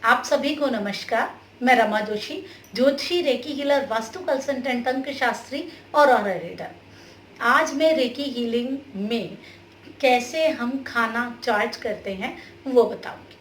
आप सभी को नमस्कार। मैं रमा जोशी, ज्योतिषी, रेकी हीलर, वास्तु कंसल्टेंट, तंत्र शास्त्री और ऑरा रीडर। आज मैं रेकी हीलिंग में कैसे हम खाना चार्ज करते हैं वो बताऊंगी।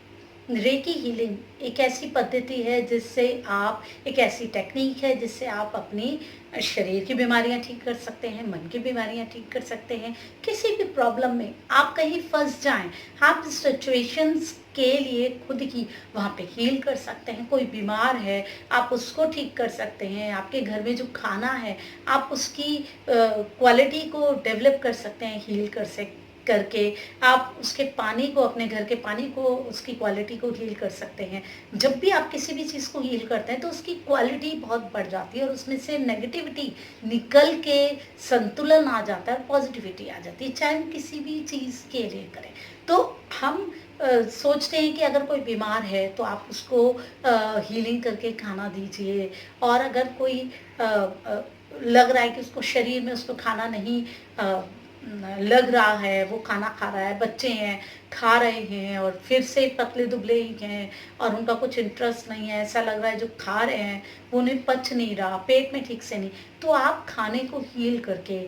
रेकी हीलिंग एक ऐसी पद्धति है जिससे आप, एक ऐसी टेक्निक है जिससे आप अपनी शरीर की बीमारियां ठीक कर सकते हैं, मन की बीमारियां ठीक कर सकते हैं। किसी भी प्रॉब्लम में आप कहीं फंस जाएं, आप सिचुएशंस के लिए खुद ही वहाँ पे हील कर सकते हैं। कोई बीमार है, आप उसको ठीक कर सकते हैं। आपके घर में जो खाना है, आप उसकी क्वालिटी को डेवलप कर सकते हैं, हील करके आप उसके पानी को, अपने घर के पानी को, उसकी क्वालिटी को हील कर सकते हैं। जब भी आप किसी भी चीज़ को हील करते हैं तो उसकी क्वालिटी बहुत बढ़ जाती है और उसमें से नेगेटिविटी निकल के संतुलन आ जाता है और पॉजिटिविटी आ जाती है, चाहे हम किसी भी चीज़ के लिए करें। तो हम सोचते हैं कि अगर कोई बीमार है तो आप उसको हीलिंग करके खाना दीजिए, और अगर कोई लग रहा है कि उसको शरीर में उसको खाना नहीं लग रहा है, वो खाना खा रहा है, बच्चे हैं खा रहे हैं और फिर से पतले दुबले ही हैं और उनका कुछ इंटरेस्ट नहीं है, ऐसा लग रहा है जो खा रहे हैं वो उन्हें पच नहीं रहा, पेट में ठीक से नहीं, तो आप खाने को हील करके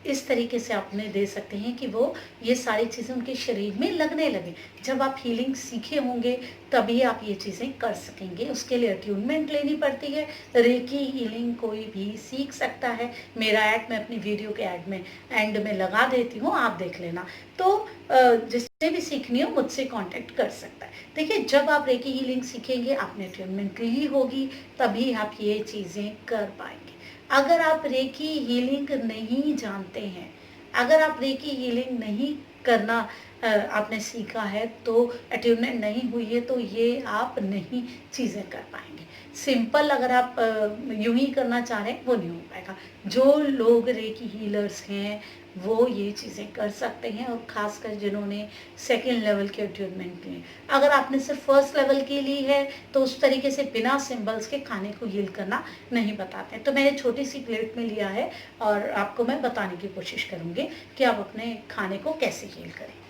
इस तरीके से आप उन्हें दे सकते हैं कि वो ये सारी चीज़ें उनके शरीर में लगने लगे। जब आप हीलिंग सीखे होंगे तभी आप ये चीज़ें कर सकेंगे। उसके लिए अट्यूनमेंट लेनी पड़ती है। रेकी हीलिंग कोई भी सीख सकता है। मेरा ऐड मैं अपनी वीडियो के ऐड में एंड में लगा देती हूँ, आप देख लेना। तो जिससे भी सीखनी हो मुझसे कांटेक्ट कर सकता है। देखिए, जब आप रेकी हीलिंग सीखेंगे, आपने अट्यूनमेंट ली होगी, तभी आप ये चीज़ें कर पाएंगे। अगर आप रेकी हीलिंग नहीं जानते हैं, अगर आप रेकी हीलिंग नहीं करना आपने सीखा है, तो अट्यूनमेंट नहीं हुई है, तो ये आप नहीं चीज़ें कर पाएंगे। सिंपल अगर आप यूं ही करना चाह रहे हैं वो नहीं हो पाएगा। जो लोग रेकी हीलर्स हैं वो ये चीज़ें कर सकते हैं, और ख़ासकर जिन्होंने सेकेंड लेवल के अट्यूनमेंट लिए। अगर आपने सिर्फ फर्स्ट लेवल की ली है तो उस तरीके से बिना सिंबल्स के खाने को हील करना नहीं बताते। तो मैंने छोटी सी प्लेट में लिया है और आपको मैं बताने की कोशिश करूँगी कि आप अपने खाने को कैसे हील करें।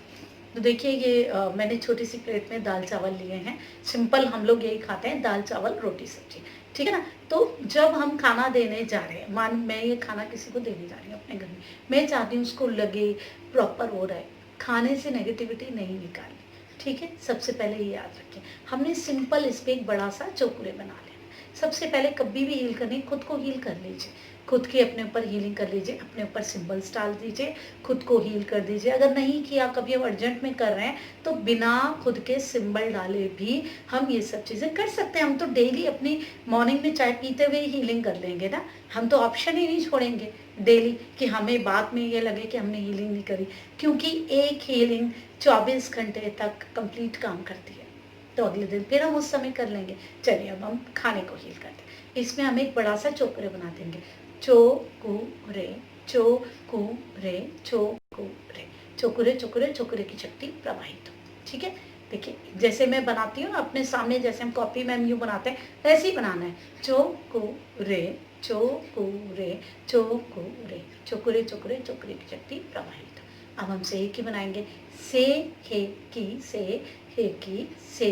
तो देखिए, ये मैंने छोटी सी प्लेट में दाल चावल लिए हैं। सिंपल हम लोग यही खाते हैं, दाल चावल रोटी सब्जी, ठीक है ना। तो जब हम खाना देने जा रहे हैं, मान मैं ये खाना किसी को देने जा रही हूँ अपने घर में, मैं चाहती हूँ उसको लगे प्रॉपर हो रहा है, खाने से नेगेटिविटी नहीं निकालनी, ठीक है। सबसे पहले ये याद रखें, हमने सिंपल इस पर एक बड़ा सा चौकुरे बना लेना। सबसे पहले कभी भी हील करनी, खुद को हील कर लीजिए, खुद की अपने ऊपर हीलिंग कर लीजिए, अपने ऊपर सिंबल्स डाल दीजिए, खुद को हील कर दीजिए। अगर नहीं किया, कभी हम अर्जेंट में कर रहे हैं, तो बिना खुद के सिंबल डाले भी हम ये सब चीज़ें कर सकते हैं। हम तो डेली अपनी मॉर्निंग में चाय पीते हुए हीलिंग कर लेंगे ना। हम तो ऑप्शन ही नहीं छोड़ेंगे डेली कि हमें बाद में ये लगे कि हमने हीलिंग नहीं करी, क्योंकि एक हीलिंग 24 घंटे तक कंप्लीट काम करती है। तो अगले दिन फिर हम उस समय कर लेंगे। चलिए, अब हम खाने को हील करते हैं। इसमें हम एक बड़ा सा चोकुरे बना देंगे। चोकुरे, चोकुरे, चोकुरे, चोकुरे, चोकुरे, चोकुरे की शक्ति प्रवाहित हो, ठीक है। देखिए, जैसे मैं बनाती हूँ ना अपने सामने, जैसे हम कॉपी में यूँ बनाते हैं, ऐसे ही बनाना है। चोकुरे, चोकुरे, चोकुरे, चोकुरे, चोकुरे, चोकुरे की शक्ति प्रवाहित हो। अब हम से की बनाएंगे। से हे की, से हे की, से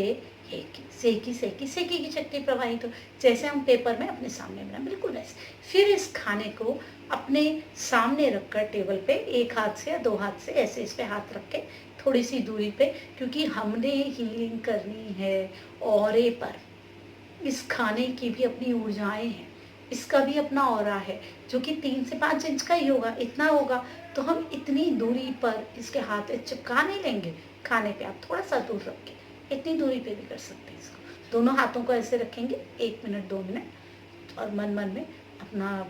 हे की, से की, से की, से की शक्ति प्रवाहित हो। जैसे हम पेपर में अपने सामने बनाए, बिल्कुल वैसे। फिर इस खाने को अपने सामने रखकर टेबल पे एक हाथ से या दो हाथ से ऐसे इस पे हाथ रख के थोड़ी सी दूरी पे, क्योंकि हमने हीलिंग करनी है ऑरे पर। इस खाने की भी अपनी ऊर्जाएं हैं, इसका भी अपना ऑरा है जो कि 3 से 5 इंच का ही होगा, इतना होगा। तो हम इतनी दूरी पर इसके हाथ चिपका नहीं लेंगे। खाने पे आप थोड़ा सा दूर रख के इतनी दूरी पे भी कर सकते हैं इसको। दोनों हाथों को ऐसे रखेंगे 1 मिनट 2 मिनट, और मन मन में अपना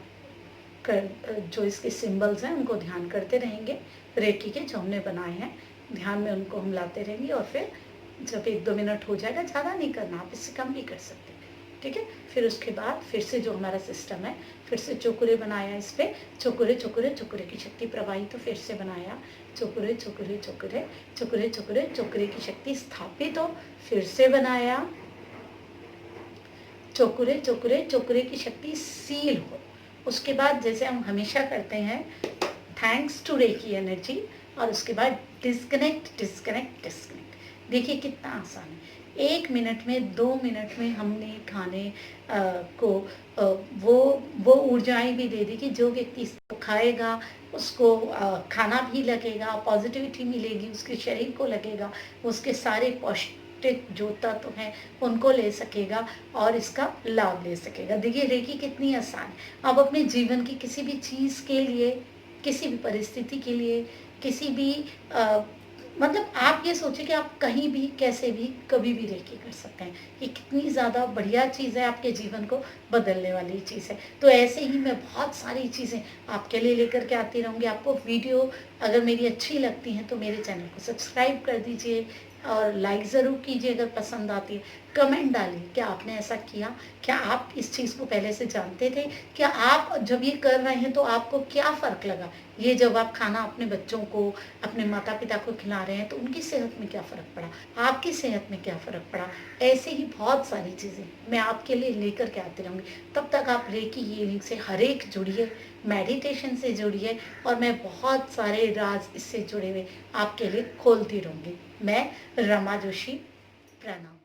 जो इसके सिंबल्स हैं उनको ध्यान करते रहेंगे। रेकी के जो हमने बनाए हैं, ध्यान में उनको हम लाते रहेंगे। और फिर जब 1-2 मिनट हो जाएगा, ज़्यादा नहीं करना, आप इससे कम भी कर सकते हैं, ठीक है। फिर उसके बाद फिर से जो हमारा सिस्टम है, फिर से चोकुरे बनाया, इस पर चोकुरे, चोकुरे, चोकुरे की शक्ति प्रवाहित, तो फिर से बनाया। चोकुरे, चोकुरे, चोकुरे, चोकुरे, चोकुरे, चोकुरे की शक्ति स्थापित हो। फिर से बनाया। चोकुरे, चोकुरे, चोकुरे की शक्ति सील हो। उसके बाद जैसे हम हमेशा करते हैं, थैंक्स टू रेकी एनर्जी, और उसके बाद डिस्कनेक्ट, डिस्कनेक्ट, डिस्कनेक्ट। देखिए कितना आसान है। 1 मिनट में, 2 मिनट में हमने खाने को वो ऊर्जाएँ भी दे दी कि जो व्यक्ति इसको खाएगा, उसको खाना भी लगेगा, पॉज़िटिविटी मिलेगी, उसके शरीर को लगेगा, उसके सारे पौष्टिक जो तत्व हैं, उनको ले सकेगा और इसका लाभ ले सकेगा। देखिए रेकी कितनी आसान है। आप अपने जीवन की किसी भी चीज़ के लिए, किसी भी परिस्थिति के लिए, किसी भी मतलब आप ये सोचिए कि आप कहीं भी, कैसे भी, कभी भी रेकी कर सकते हैं। ये कितनी ज़्यादा बढ़िया चीज़ है, आपके जीवन को बदलने वाली चीज़ है। तो ऐसे ही मैं बहुत सारी चीज़ें आपके लिए लेकर के आती रहूँगी। आपको वीडियो अगर मेरी अच्छी लगती हैं तो मेरे चैनल को सब्सक्राइब कर दीजिए और लाइक ज़रूर कीजिए अगर पसंद आती है। कमेंट डालिए, क्या आपने ऐसा किया? क्या आप इस चीज़ को पहले से जानते थे? क्या आप जब ये कर रहे हैं तो आपको क्या फ़र्क लगा? ये जब आप खाना अपने बच्चों को, अपने माता-पिता को खिला रहे हैं तो उनकी सेहत में क्या फ़र्क पड़ा? आपकी सेहत में क्या फ़र्क पड़ा? ऐसे ही बहुत सारी चीज़ें मैं आपके लिए लेकर के आती रहूँगी। तब तक आप रेकी हीलिंग से हर एक जुड़िए, मेडिटेशन से जुड़िए और मैं बहुत सारे राज़ इससे जुड़े हुए आपके लिए खोलती रहूँगी। मैं रमा जोशी, प्रणाम।